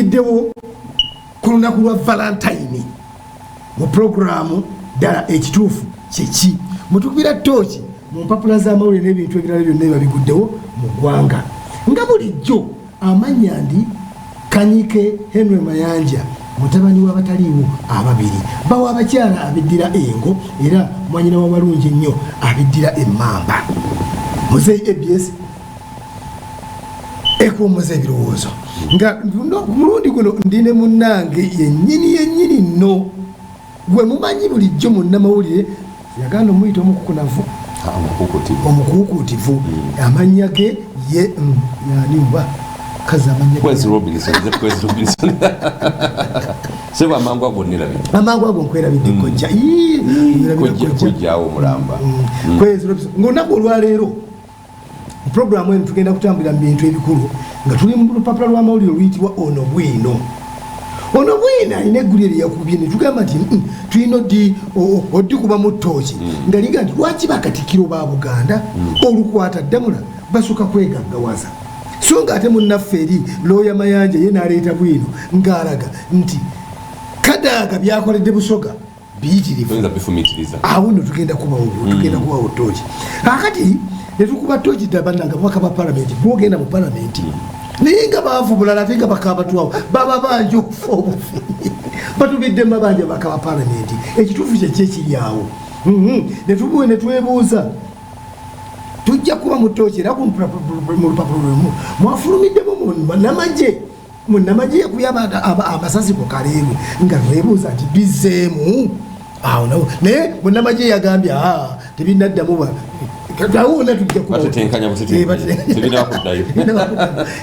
tuyingiddewo ku lunaku lwa Valentine mu programu ddala ekituufu kyeki mutukubira tooki mu mpapula z'amawulire n'ebintu ebirala byonna biba biguddewo mu ggwanga nga bulijjo amanya ndi Kanyike Henry Mayanja mutabani w'abataliiwo ababiri bawa abakyala abeddira engo era mwanyina w'abalungi ennyo abeddira emmamba muzeeyi ABS ekuumuza ebirowoozo nga mulundi guno ndine munnange yennyini nno gwe mumanyi bulijjo munnamawulire yaganda omuyita omukukunavu omukuukutivu amannya ge ye yaniba kaza amanya Kwezi Robinson seba amangu ago nirabidde amangu ago nkwerabidde kojja kujjawo omulamba Kwezi Robinson ng'olunaku olwaleero programu eno tugenda kutambulira mu bintu ebikulu nga tuli mu lupapula lw'amawulire oluyitibwa Ono Bwino alina eggulu eryakubye ne tugamba nti tulina oddikuba mu ttooki nga liga nti lwaki bakatikiro ba Buganda olukwata ddamula basooka kwegaggawaza so nga ate munnaffe eri Looya Mayanja ye n'aleeta Bwino ng'alaga nti Kadaga byakoledde Busoga biyitirivu awo nno tugenda kubawo ttooki kakati netukuba ttooki ddabannanga bubaka ba palamenti bwogenda mu palamenti naye nga baavu bulala ate nga bakabatwawo baba bangi okufa obufi batubidde mabanja bakaba palamenti ekituufu kyekyo ekiri awo netwebuuza tujja kuba mu ttooki era mu lupapula lwemu mwafulumiddemu munnamagye yakubye amasasi ku Kaleerwe nga twebuuza nti bizeemu awo nawo naye munnamagye yagambye tebinaddamu katiawona tujja kuba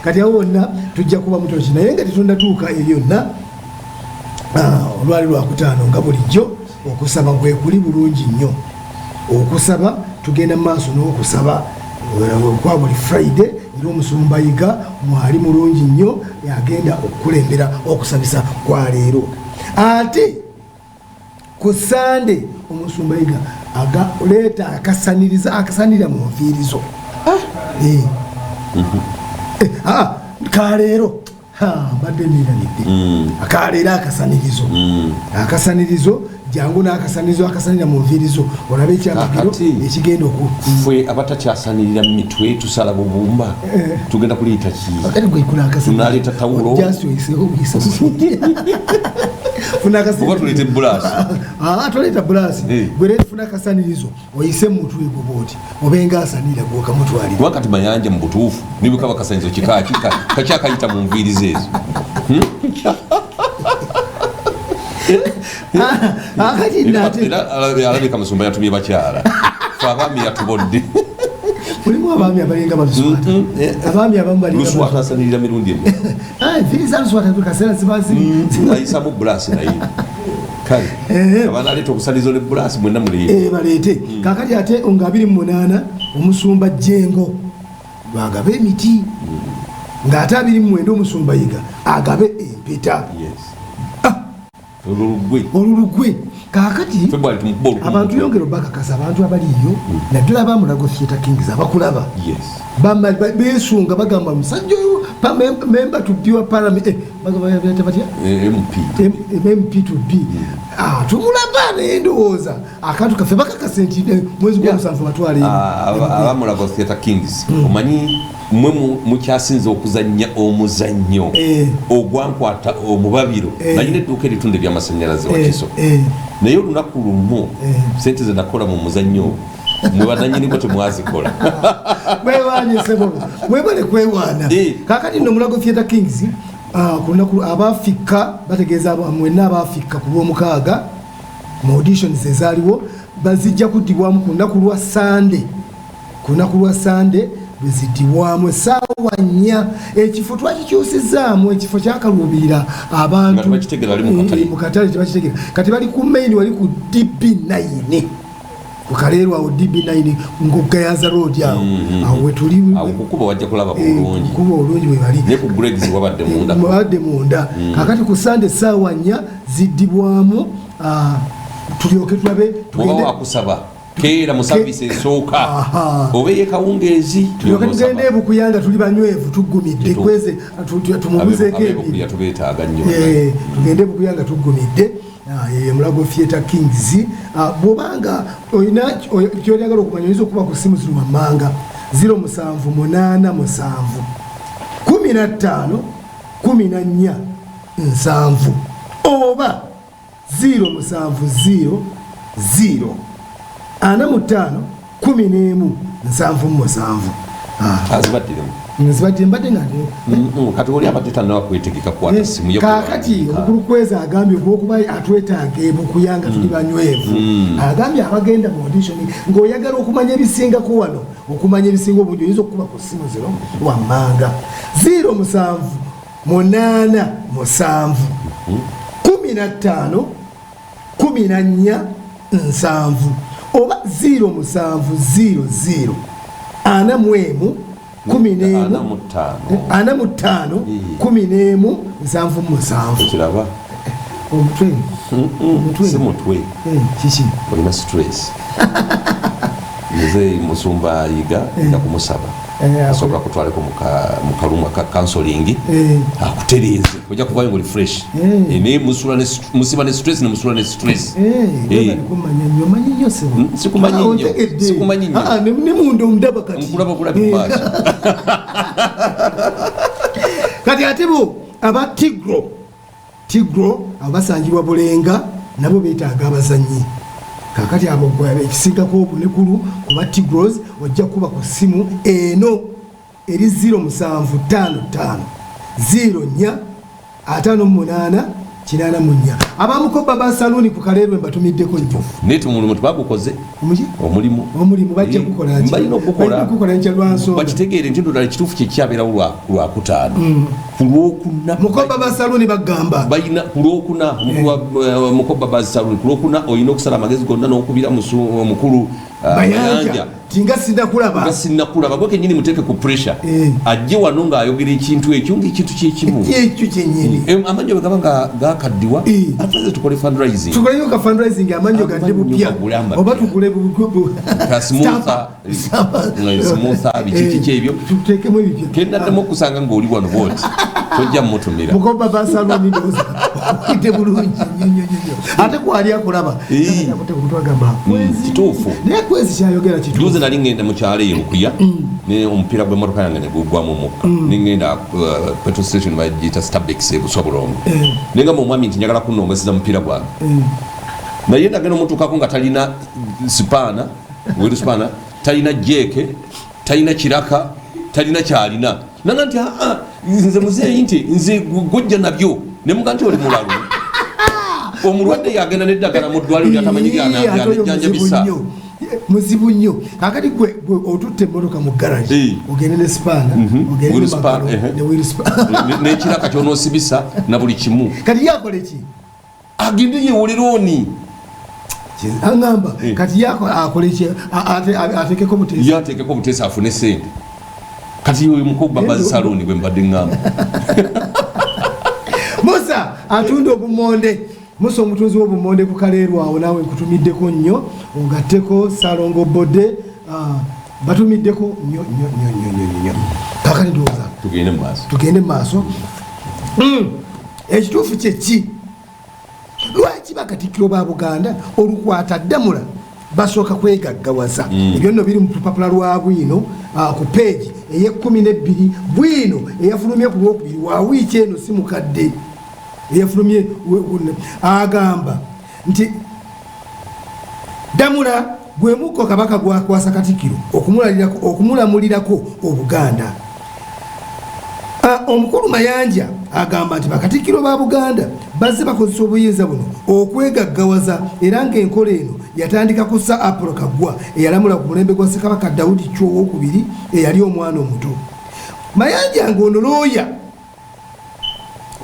kati awonna tujja kuba mutoki naye nga tetundatuuka ebyonna olwali lwakutaano nga bulijjo okusaba gwe kuli bulungi nnyo okusaba tugenda mu maaso n'okusaba kwa buli Friday era omusumba Yiga mwali mulungi nnyo yagenda okukulembera okusabisa kwa leero ate ku Sunday omusumba Yiga agaleeta akasanirira mu nviirizo kaleero mbadde niranidde akaleero akasanirizo jangu n'akasanirizo akasanirira mu nviirizo olabe ekyamagiro ekigenda ffe abatakyasanirira mu mitwe tusala bubumba tugenda kuliyita tunaleeta tawulo tulete bulasi toleta bulasi gwe funa akasanirizo oyise mutwe goboti obenga asanira gwoka mutwalira wakati Mayanja mu butuufu nibuka bakasanirizo kakyakayita mu nviirizo ezo alabika Musumba yatumye bakyala fe abaami yatubodde mulimu abaami abalinga baluswata abaami abamu balinga luswata asanirira mirundi viriza luswata tukaseera ayisamu bulasi naye kale abaana aleeta okusanizo ne bulasi mwenna muleete baleete kakati ate nga 28 omusumba Jengo lwagabe emiti ng'ate 29 omusumba Yiga agabe empeta olulugwe kakati abantu yongera bakakasa abantu abaliyo naddala bamulago Theatre Kings abakulaba besunga bagamba musajja oyo member to be parliament MP to be tumulaba nendowooza akantu kaffe bakakase nti mwezi gwa musanvu batwale abamulago Theatre Kings omanyi mwe mukyasinza okuzannya omuzannyo ogwankwata omubabiro nayina edduuka eritunde by'amasannyalaze wakiso naye olunaku lumu sente ze nakola mu muzannyo mwe bananyinimu temwazikola mwebale kwewaana kakati nno Mulago Theatre Kings kunaku abafika bategeeza mwenna abafika ku lw'omukaaga mu auditions ezaaliwo bazijja kuddibwamu ku lunaku lwa Sunday bezidibwamu essaawa 4 ekifo twakikyusizaamu ekifo kyakaluubirira abantu mu katale tebakitegera kati bali ku main wali ku DB9 ku Kaleerwe awo DB9 ng'ogayaza road awo wetuli kukuba wajja kulaba bulungi kuba olungi we bali ne ku Gregs wabadde munda kakati ku Sunday essaawa 4 ziddibwamu tulyoke tulabe tugende wakusaba keera mu service esooka obeeye kawungeezi tugende Bukuyanga tuli banywevu tuggumidde kweze tumubuzeeko ebyo tubeetaaga nnyo tugende Bukuyanga tuggumidde Mulago Theatre Kings bwobanga oyina kyoyagala okumanya oyinza okuba ku ssimu zino wammanga 078 7 15 14 7 oba 070 0 45 11 7 azibaddemu nzibadde mbadde nga kati oli abadde tannawa kwetegeka kwata simu yo kakati omukulu kweza agambye okuba atwetaaga Bukuyanga tuli banywevu agambye abagenda mu audition ng'oyagala okumanya ebisingako wano okumanya ebisinga obungi oyinza okukuba ku ssimu zino wammanga 0 7 8 7 15 14 7 oba 0 7 0 0 41 15 7 kiraba si mutwe kiki olina stress nze musumba ayiga nja kumusaba asooka kutwaleko mu kaluma ka counseling akutereeze ojja kuvayo ngoli fresh naye musiba ne stress ne musula ne stress sikumanyi nnyo nkulaba bulabi mu maaso kati ate bo aba Tigro abasangibwa Bulenga nabo beetaaga abazannyi kakati abo ekisingako obunekulu kuba Tigros ojja kuba ku ssimu eno eri 0755 04 58 84 abamukoba ba saluni ku Kaleerwe mbatumiddeko nnyo netu mulimu tubagukoze omulimu bajja kukola mbalina okukola nkyalwansonga bakitegeere nti ndala ekituufu kye kyabeerawo lwakutaano ku lwokuna mukoba ba saluni bagamba balina ku lwokuna mukoba ba saluni ku lwokuna olina okusala amagezi gonna n'okubira omukulu Mayanja tinga sinnakulaba gwe kenyini muteeke ku pressure ajje wano ng'ayogera ekintu ekyo ng'ekintu kyekimu ekyo kyenyini amanyo bwe gaba gakaddiwa ate tukole fundraising amanyo gadde bupya oba tugule smootha bikiki ebyo tuteekemu ebipya kendaddemu okusanga ng'oli wano booti tojja mutumira mukoba basaloni ite bulungi ate kwali akulaba kutwagamba kituufu naye kwezi kyayogera kituufu juzi nali ngenda mu kyalo eyo Bukuya ne omupiira gw'emmotoka yange ne gugwamu omukka nengenda petrol station bagiyita Starbucks ebuswa Bulongo nengamba omwami nti njagala kunnongoseza mupiira gwange naye ndagenda omutuukako nga talina sipaana spana talina jeeke talina kiraka talina kyalina nanga nti nze muzeeyi nti nze gojja nabyo ne muga nti oli mulalu omulwadde yagenda neddagala mu ddwaliro lyatamanyigyanajjanjabisa muzibu nnyo kakati gwe otutte emmotoka mu garage ogende ne sipaana nekiraka kyonoosibisa na buli kimu kati yakole ki agende yewoleraoni aŋŋamba kati akole ki ateekeko buteesi yateekeko buteesi afune sente kati mukuba bazisaloni bwe mbadde ŋŋamba Musa atunda obumonde Musa omutunzi w'obumonde ku Kaleerwe awo naawe nkutumiddeko nnyo ogatteko Salongo Bode batumiddeko nnyo kakati ndowooza tugende mu maaso ekituufu kyeki lwaki bakatikkiro ba Buganda olukwata Damula basooka kwegaggawaza ebyo nno biri mu lupapula lwa Bwino ku peegi ey'12 Bwino eyafulumye ku lwokubiri wa wiiki eno si mukadde eyafulumye agamba nti Damula gwe mukko kabaka gwakwasa Katikkiro okumulamulirako Obuganda. Omukulu Mayanja agamba nti bakatikkiro ba Buganda bazze bakozesa obuyinza buno okwegaggawaza era ng'enkola eno yatandika ku Sir Apollo Kaggwa eyalamula ku mulembe gwa Ssekabaka Daudi Chwa II eyali omwana omuto. Mayanja ng'ono looya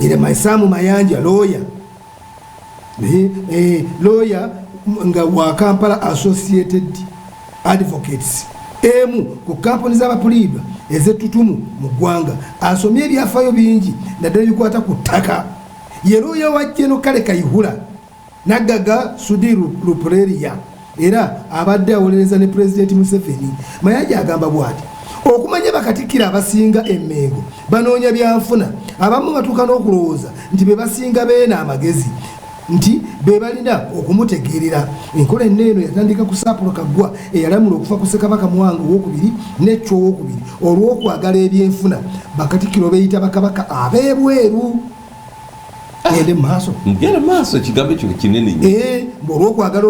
era Maisamu Mayanja looya looya nga wa Kampala Associated Advocates emu ku kampuni z'abapuliidwa ezettutumu mu ggwanga asomye ebyafaayo bingi naddala bikwata ku ttaka ye looya wa Jeno Kale Kayihura Naggaga Sudi Lupuleria era abadde awolereza ne Pulezidenti Museveni. Mayanja agamba bw'ati okumanya bakatikkira abasinga emmengo banoonya byanfuna abamu batuuka n'okulowooza nti be basinga beena amagezi nti be balina okumutegeerera. Enkola enneeno yatandika ku Saapulo Kaggwa eyalamula okufa ku Ssekabaka Mwanga owookubiri ne Chwa owookubiri olw'okwagala ebyenfuna bakatikkiro beeyita bakabaka ab'ebweru. Ngende maaso ekigambo ekyo kinene nnyo. Olw'okwagala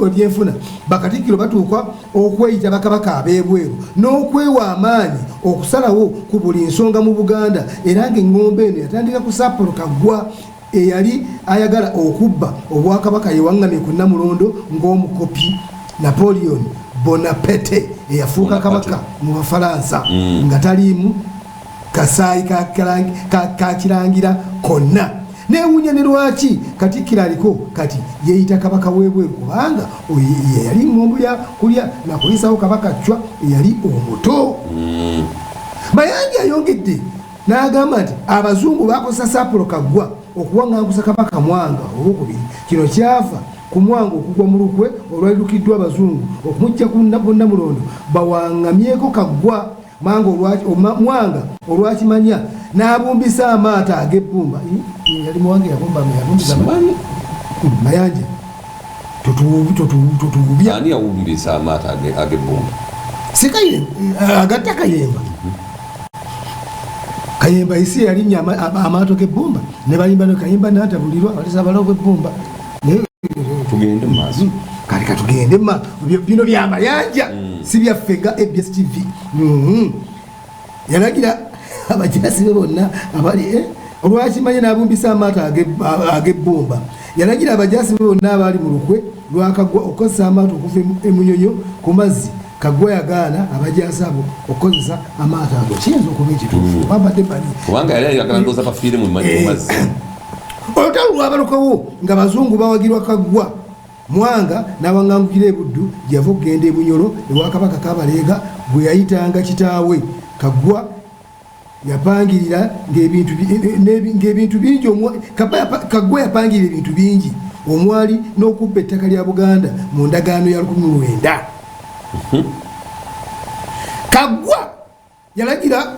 ebyenfuna bakatikkiro batuuka okweyita bakabaka ab'ebweru n'okwewa amaanyi okusalawo ku buli nsonga mu Buganda, era ng'engombe eno yatandika ku Saapulo Kaggwa eyali ayagala okubba obwakabaka yewaŋŋamye ku Namulondo ng'omukopi Napoleon Bonaparte eyafuuka kabaka mu Bafalansa nga taliimu kasaayi ka kirangira konna. Neewuunya ne lwaki Katikkiro aliko kati yeeyita kabaka w'ebweru kubanga yali ngombo ya kulya nakulisawo kabaka Chwa eyali omuto. Mayanja ayongedde n'agamba nti abazungu bakozesa Saapulo Kaggwa okuwaŋŋangusa kabaka Mwanga owookubiri. Kino kyava ku Mwanga okugwa mu lukwe olwali lukiddwa abazungu okumujja ku Namulondo bawaŋŋamyeko Kaggwa. Mwanga olwakimanya n'abumbisa amaato ag'ebbumba. Yali muwange yabumba Mayanja totuubya ani yawumbisa amaato ag'ebbumba? Si Kayemba agatta Kayemba. Kayemba isi yalinnya amaato g'ebbumba ne bayimba ne Kayemba n'atabulirwa walisabalawo gw'ebbumba. Tugende mu maaso kale katugende bino bya Mayanja si byaffe nga ABS TV. Yalagira abajasi be bonna abali olwakimanye n'abumbisa amaato ag'ebbumba. Yalagira abajasi be bonna abali mu lukwe lwakaggwa okukozesa amaato okuva e Munyonyo ku mazzi. Kaggwa yagaana abajasi abo okukozesa amaato ago. Kiyinza okuba ekituufu babadde bali kubanga yali ayagala ndowooza bafiire mu mazzi. Olutalo lwabalokawo nga bazungu bawagirwa Kaggwa. Mwanga n'awaŋŋangukira e Buddu yava okugenda e Bunyoro ewa kabaka Kabaleega bwe yayitanga kitaawe. Kaggwa yapangirira ng'ebintu bingi Kaggwa yapangirira ebintu bingi omwali n'okubba ettaka lya Buganda mu ndagaano ya 1900. Kaggwa yalagira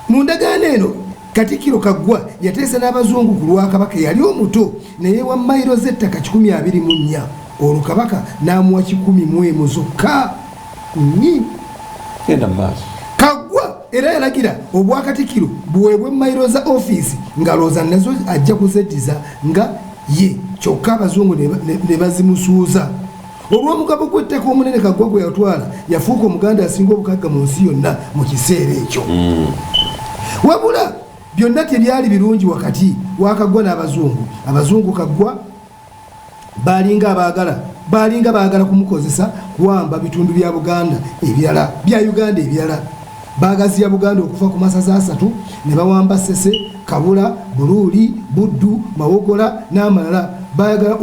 mu ndagaano eno Katikkiro Kaggwa yateesa n'abazungu ku lwakabaka yali omuto naye wa mayiro z'ettaka 124 olwo kabaka n'amuwa 11 zokka. Kaggwa era yalagira obwakatikkiro buweebwe mayiro za ofiisi nga looza nazo ajja kuzeddiza nga ye kyokka abazungu ne bazimusuuza. Olw'omugabo gw'ettaka omunene Kaggwa gwe yatwala yafuuka Omuganda asinga obukagga mu nsi yonna mu kiseera ekyo. Wabula byonna tebyali birungi wakati wa Kaggwa n'abazungu. Abazungu Kaggwa balinga baagala kumukozesa kuwamba bitundu bya Buganda ebirala bya Uganda ebirala. Baagaziya Buganda okufa ku masaza 3 ne bawamba Ssese, Kabula, Buluuli, Buddu, Mawogola n'amalala. Baagala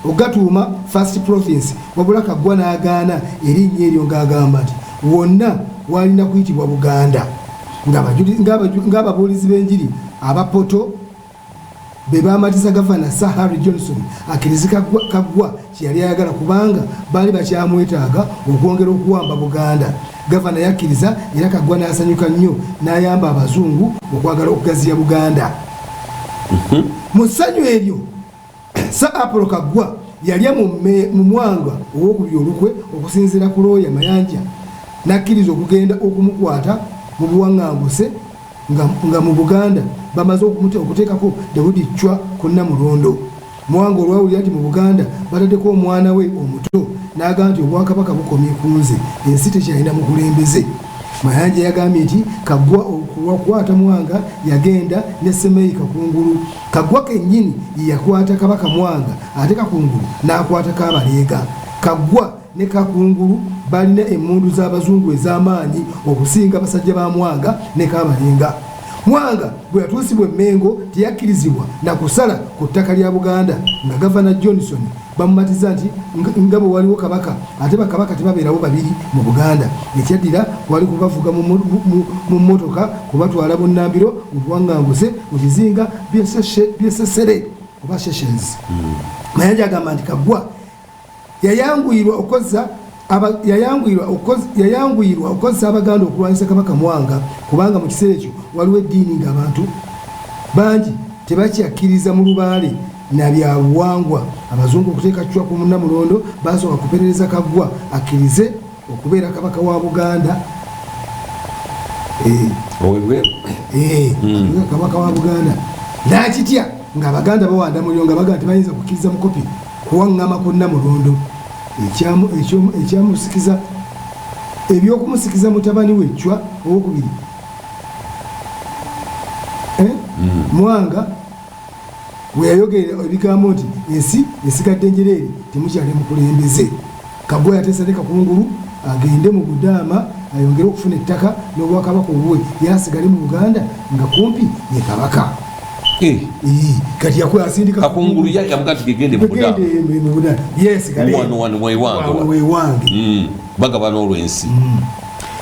okugatuuma First Province. Wabula Kaggwa n'agaana erinnya eryo ng'agamba nti wonna walina kuyitibwa Buganda. Ng'ababuulizi b'enjiri abapoto be baamatiza Gavana Sir Harry Johnson akkiriza Kaggwa kye yali ayagala kubanga baali bakyamwetaaga okwongera okuwamba Buganda. Gavana yakkiriza era Kaggwa n'asanyuka nnyo n'ayamba abazungu okwagala okugaziya Buganda. Mu ssanyu eryo Saapulo Kaggwa yalya mu Mwanga owookubiri olukwe okusinziira ku looya Mayanja n'akkiriza okugenda okumukwata mu buwaŋŋanguse nga mu Buganda bamaze okuteekako Daudi Chwa ku Namulondo. Mwanga olwawulira nti mu Buganda bataddeko omwana we omuto n'agamba nti obwakabaka bukomye ku nze, ensi tekyalina mukulembeze. Mayanja yagambye nti Kaggwa okukwata Mwanga yagenda ne Semeika Kungulu. Kaggwa kennyini yakwata kabaka Mwanga ate Kakungulu n'akwata Kabaleega. Kaggwa ne Kakungulu balina emmundu z'abazungu ez'amaanyi okusinga basajja ba Mwanga ne Kabaleega. Mwanga bwe yatuusibwa Mengo teyakkirizibwa na kusala ku ttaka lya Buganda nga Gavana Johnson bamumatiza nti nga bwe waliwo kabaka ate bakabaka tebabeerawo babiri mu Buganda. Ekyaddira wali kubavuga mu mmotoka kubatwala Bunnambiro mu buwaŋŋanguse mu kizinga by'Essere oba Sessions. Mayanja agamba nti Kaggwa yayanguyirwa okozesa Abaganda okulwanyisa Kabaka Mwanga kubanga mu kiseera ekyo waliwo eddiini ng'abantu bangi tebakyakkiriza mu lubaale na byabuwangwa. Abazungu okuteeka Chwa ku Namulondo basooka kuperereza Kaggwa akkirize okubeera Kabaka wa Buganda. Kabaka wa Buganda nakitya ng'Abaganda bawanda muliro nga baga tebayinza kukkiriza mukopi kuwaŋŋama ku Namulondo. Ekyamusikiza ebyokumusikiza mutabani we Chwa owokubiri Mwanga we yayogera ebigambo nti ensi esigadde njereere temukyali mukulembeze. Kaggwa yateesa ne Kakungulu agende mu Budaama ayongere okufuna ettaka n'obwakabaka obwe yasigale mu Buganda nga kumpi ye Kabaka. Kati yakwasindika Kakungulu yamuga tugende mu Budaama. Yes, kale wewange bagabana olw'ensi.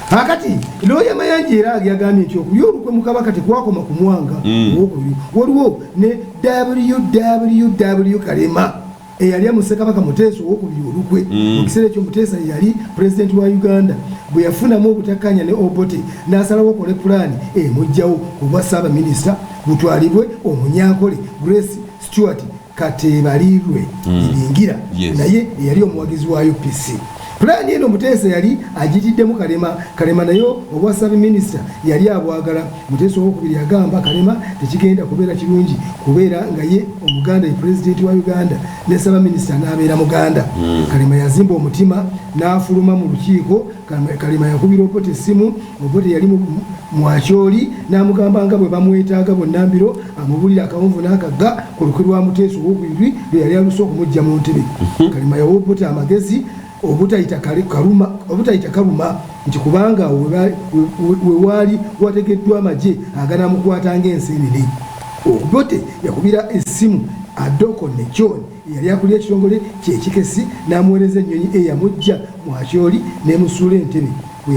Kakati Lawyer Mayanja era yagambye nti okulya olukwe mu Kabaka tekwakoma ku Mwanga owokubiri. Waliwo ne WW Kalema eyali amuse Kabaka Muteesa owokubiri olukwe. Mu kiseera ekyo Muteesa yali pulezidenti wa Uganda bwe yafunamu obutakkanya ne Obote n'asalawo okole pulaani emujjawo obwa Ssaabaminisita butwalibwe Omunyankole Grace Stewart Katebalirwe Ibingira naye eyali omuwagizi wa UPC. Pulaani eno Muteesa yali agitiddemu Kalema nayo obwa Ssaabaminisita yali abwagala. Muteesa owokubiri yagamba Kalema tekigenda kubeera kirungi kubeera nga ye Omuganda ye pulezidenti wa Uganda ne Ssaabaminisita n'abeera Muganda. Kalema yazimba omutima n'afuluma mu lukiiko. Kalema yakubira Obote essimu. Obote yali mwakyoli n'amugamba nga bwe bamwetaaga bonna mbiro amubulira akawunvu n'akagga ku lukwe lwa Muteesa owokubiri lwe yali aluse okumujja mu ntebe. Kalema yawa Obote amagezi obutayita kaluma nti kubanga we waali wategeddwa amagye aganamukwata ng'ensenene. Obote yakubira essimu Adoko ne John yali akulira ekitongole ky'ekikesi n'amuweereza ennyonyi eyamujja mwakyoli n'emusuula entebe. We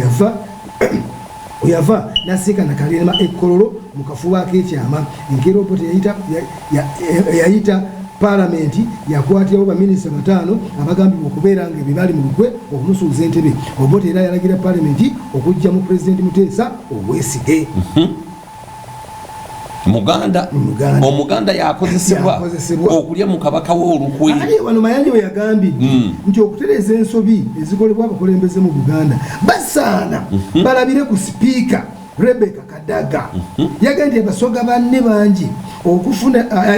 yava n'asinkana Kalema Ekkololo mu kafuba ak'ekyama. Enkeera Obote yayita Parliamenti yakwatirawo baminisita 5 abagambibwa okubeera nga bali mu lukwe okumusuuza entebe. Obote era yalagira Parliamenti okujja mu Pulezidenti Muteesa obwesige. Omuganda yakozesebwa okulya mu Kabaka we olukwe. Wano Mayanja we yagambidde nti okutereeza ensobi ezikolebwa abakulembeze mu Buganda basaana balabire ku Sipiika Rebecca Kadaga. Yagambye abasoga banne bangi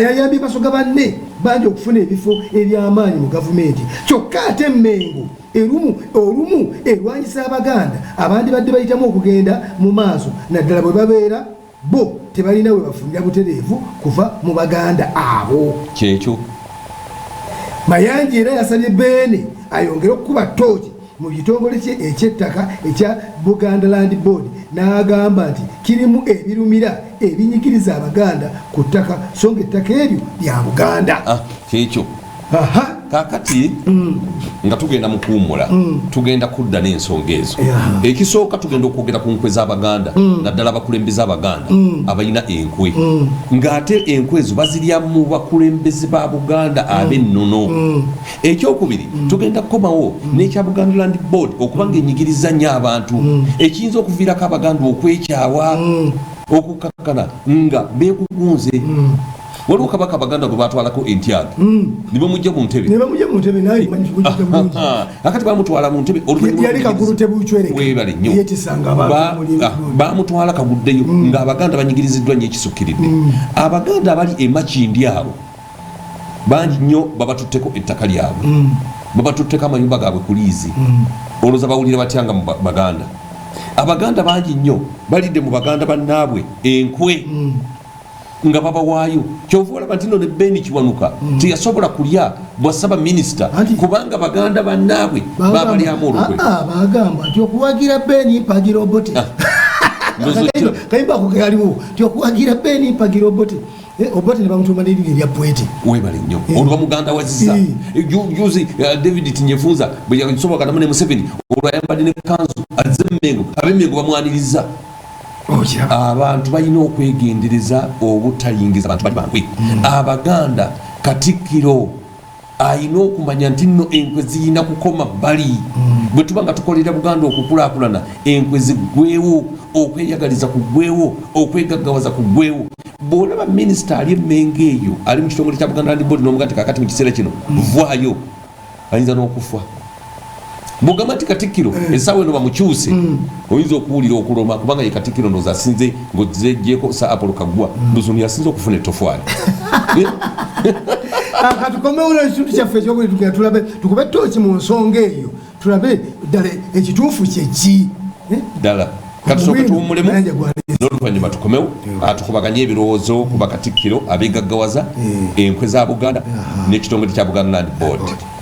yayambye basoga banne bangi okufuna ebifo eby'amaanyi mu gavumenti. Kyokka ate Mmengo olumu erwanyisa Abaganda abandi badde bayitamu okugenda mu maaso naddala bwe babeera bo tebalina we bafunira butereevu kuva mu Baganda abo. Kyekyo Mayanja era yasabye Beene ayongere okukuba ttooki mu kitongole kye eky'ettaka ekya Buganda Land Board n'agamba nti kirimu ebirumira ebinyigiriza Abaganda ku ttaka so nga ettaka eryo lya Buganda. Kyekyo kakati nga tugenda mu kuwummula tugenda kudda n'ensonga ezo. Ekisooka tugenda okwogera ku nkwe z'Abaganda naddala abakulembeze Abaganda abalina enkwe ng'ate enkwe ezo bazirya mu bakulembeze ba Buganda ab'ennono. Ekyokubiri tugenda kukomawo n'ekya Buganda Land Board okuba ng'enyigiriza nnyo abantu ekiyinza okuviirako Abaganda okwekyawa okukakkana nga beekugunze. Waliwo Kabaka Abaganda gwe batwalako entyaga ne bamujja mu ntebe akati bamutwala mu ntebe bamutwala kaguddeyo ng'Abaganda banyigiriziddwa nnyo ekisukkiridde. Abaganda abali e Makindi abo bangi nnyo babatutteko ettaka lyabwe babatutteko amayumba gaabwe ku liizi. Olowooza bawulira batyanga mu Baganda. Abaganda bangi nnyo balidde mu Baganda bannaabwe enkwe nga babawaayo. Kyova olaba nti nno ne Beene Kiwanuka teyasobola kulya bwa Ssaabaminisita kubanga Baganda bannaabwe babalyamu olukwe. Bagamba nti okuwagira Beene mpagira Obote. Kayimba ako kaliwo nti okuwagira Beene mpagira Obote. Obote ne bamutuuma n'erinnya erya Bwete. Weebale nnyo olwa Muganda wazizza. Juzi David Tinyefunza bwe yasoboka namu ne Museveni olwo ayambadde ne kanzu azze Mmengo ab'Emmengo bamwaniriza. Abantu balina okwegendereza obutayingiza abantu bali bankwe. Abaganda Katikkiro ayina okumanya nti nno enkwe zirina kukoma bbali bwe tuba nga tukolera Buganda okukulaakulana enkwe ziggwewo okweyagaliza kuggwewo okwegaggawaza kuggwewo bw'olaba minisita ali emmengo eyo ali mu kitongole kya Buganda Land Board n'omuga kakati mu kiseera kino vaayo ayinza n'okufa bw'ogamba nti Katikkiro essaawa eno bamukyuse oyinza okuwulira okuloma kubanga ye Katikkiro ndowooza asinze ng'ozejjeeko sa Apollo Kaggwa ndowooza yasinze okufuna ettofaali katukomewo n'ekitundu kyaffe ekyokuli tulabe tukube tooki mu nsonga eyo tulabe ddala ekituufu kyeki ddala katusooke tuwummulemu n'oluvannyuma tukomewo tukubaganye ebirowoozo ku Bakatikkiro abeegaggawaza enkwe za Buganda n'ekitongole kya Buganda Land Board.